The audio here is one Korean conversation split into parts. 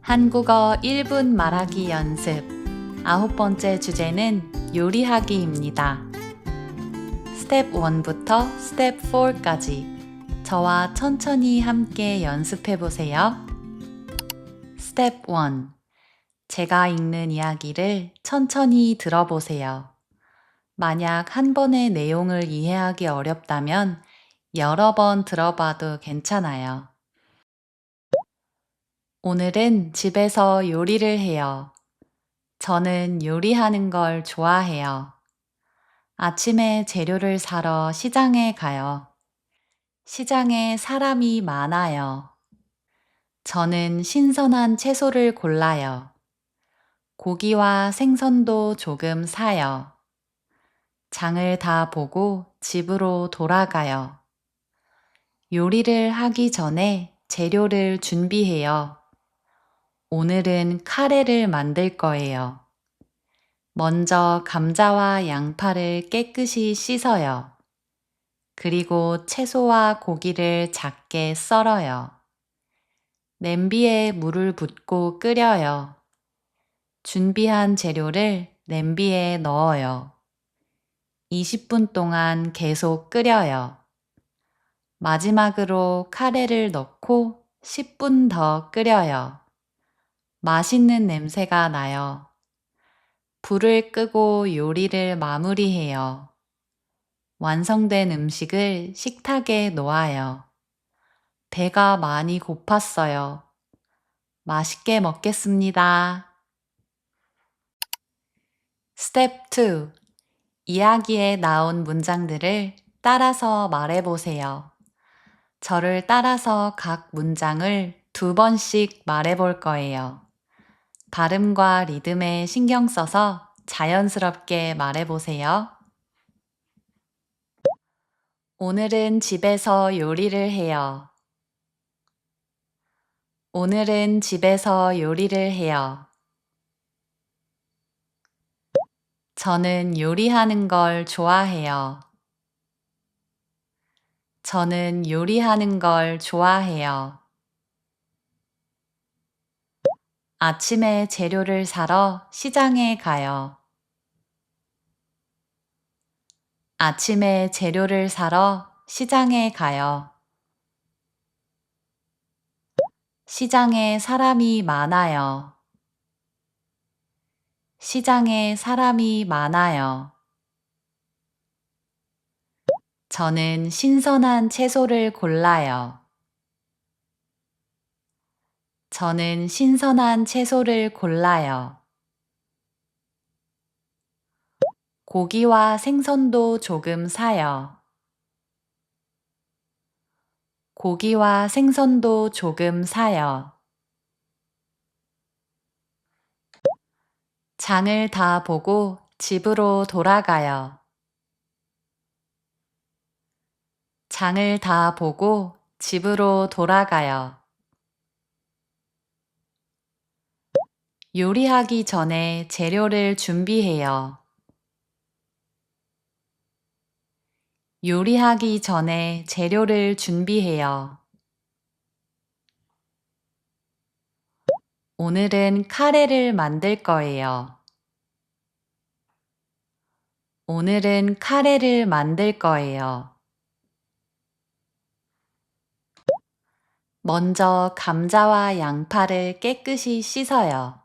한국어 1분 말하기 연습 9번째 주제는 요리하기입니다. 스텝 1부터 스텝 4까지 저와 천천히 함께 연습해 보세요. 스텝 1. 제가 읽는 이야기를 천천히 들어보세요. 만약 한 번의 내용을 이해하기 어렵다면 여러 번 들어봐도 괜찮아요. 오늘은 집에서 요리를 해요. 저는 요리하는 걸 좋아해요. 아침에 재료를 사러 시장에 가요. 시장에 사람이 많아요. 저는 신선한 채소를 골라요. 고기와 생선도 조금 사요. 장을 다 보고 집으로 돌아가요. 요리를 하기 전에 재료를 준비해요. 오늘은 카레를 만들 거예요. 먼저 감자와 양파를 깨끗이 씻어요. 그리고 채소와 고기를 작게 썰어요. 냄비에 물을 붓고 끓여요. 준비한 재료를 냄비에 넣어요. 20분 동안 계속 끓여요. 마지막으로 카레를 넣고 10분 더 끓여요. 맛있는 냄새가 나요. 불을 끄고 요리를 마무리해요. 완성된 음식을 식탁에 놓아요. 배가 많이 고팠어요. 맛있게 먹겠습니다. 스텝 2. 이야기에 나온 문장들을 따라서 말해보세요. 저를 따라서 각 문장을 2번씩 말해볼 거예요. 발음과 리듬에 신경 써서 자연스럽게 말해보세요. 오늘은 집에서 요리를 해요. 오늘은 집에서 요리를 해요. 저는 요리하는 걸 좋아해요. 저는 요리하는 걸 좋아해요. 아침에 재료를 사러 시장에 가요. 아침에 재료를 사러 시장에 가요. 시장에 사람이 많아요. 시장에 사람이 많아요. 저는 신선한 채소를 골라요. 저는 신선한 채소를 골라요. 고기와 생선도 조금 사요. 고기와 생선도 조금 사요. 장을 다 보고 집으로 돌아가요. 장을 다 보고 집으로 돌아가요. 요리하기 전에 재료를 준비해요. 요리하기 전에 재료를 준비해요. 오늘은 카레를 만들 거예요. 오늘은 카레를 만들 거예요. 먼저 감자와 양파를 깨끗이 씻어요.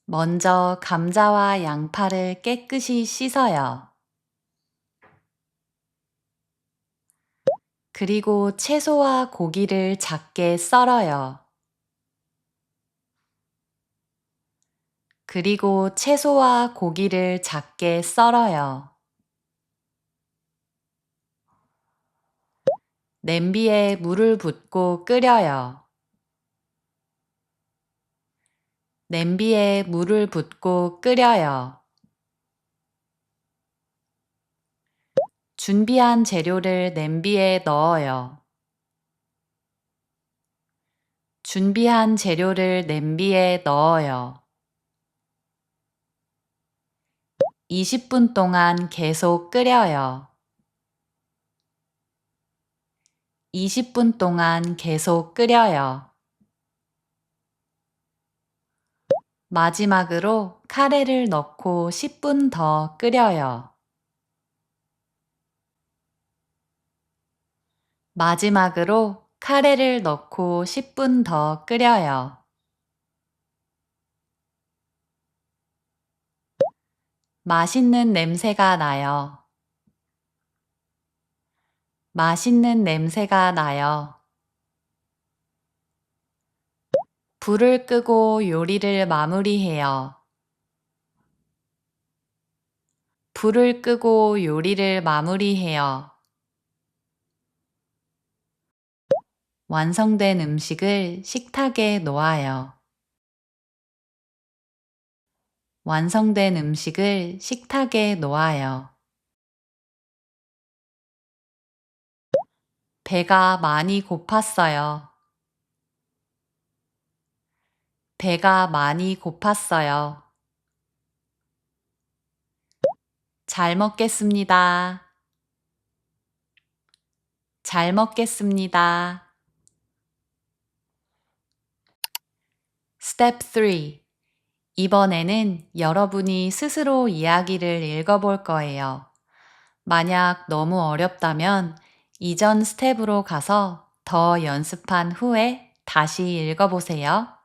먼저 감자와 양파를 깨끗이 씻어요. 그리고 채소와 고기를 작게 썰어요. 그리고 채소와 고기를 작게 썰어요. 냄비에 물을 붓고 끓여요. 냄비에 물을 붓고 끓여요. 준비한 재료를 냄비에 넣어요. 준비한 재료를 냄비에 넣어요. 20분 동안 계속 끓여요. 20분 동안 계속 끓여요. 마지막으로 카레를 넣고 10분 더 끓여요. 마지막으로 카레를 넣고 10분 더 끓여요. 맛있는 냄새가 나요. 맛있는 냄새가 나요. 불을 끄고 요리를 마무리해요. 불을 끄고 요리를 마무리해요. 완성된 음식을 식탁에 놓아요. 완성된 음식을 식탁에 놓아요. 배가 많이 고팠어요. 배가 많이 고팠어요. 잘 먹겠습니다. 잘 먹겠습니다. Step 3. 이번에는 여러분이 스스로 이야기를 읽어볼 거예요. 만약 너무 어렵다면 이전 스텝으로 가서 더 연습한 후에 다시 읽어보세요.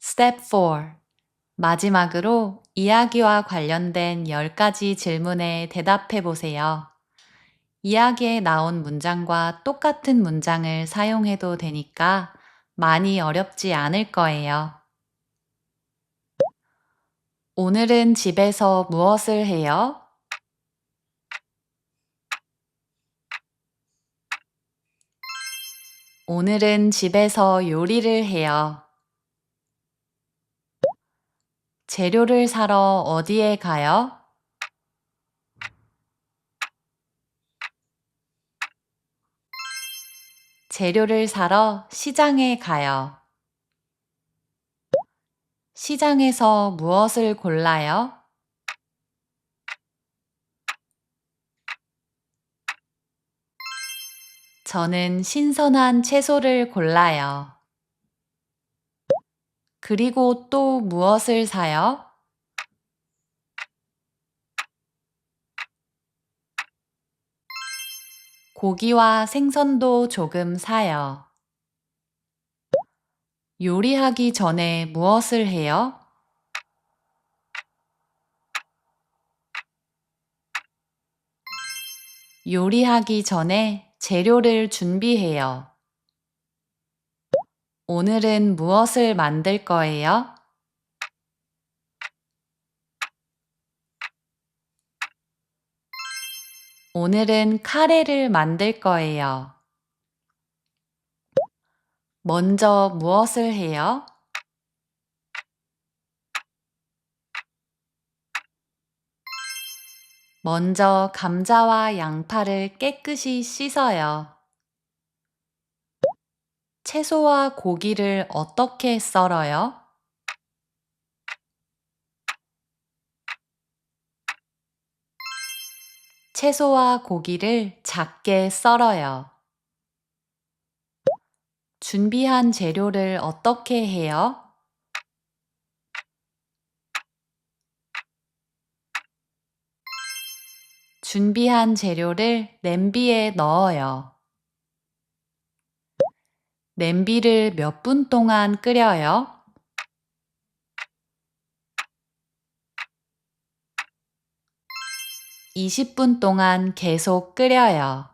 Step 4. 마지막으로 이야기와 관련된 10가지 질문에 대답해 보세요. 이야기에 나온 문장과 똑같은 문장을 사용해도 되니까 많이 어렵지 않을 거예요. 오늘은 집에서 무엇을 해요? 오늘은 집에서 요리를 해요. 재료를 사러 어디에 가요? 재료를 사러 시장에 가요. 시장에서 무엇을 골라요? 저는 신선한 채소를 골라요. 그리고 또 무엇을 사요? 고기와 생선도 조금 사요. 요리하기 전에 무엇을 해요? 요리하기 전에 재료를 준비해요. 오늘은 무엇을 만들 거예요? 오늘은 카레를 만들 거예요. 먼저 무엇을 해요? 먼저 감자와 양파를 깨끗이 씻어요. 채소와 고기를 어떻게 썰어요? 채소와 고기를 작게 썰어요. 준비한 재료를 어떻게 해요? 준비한 재료를 냄비에 넣어요. 냄비를 몇 분 동안 끓여요? 20분 동안 계속 끓여요.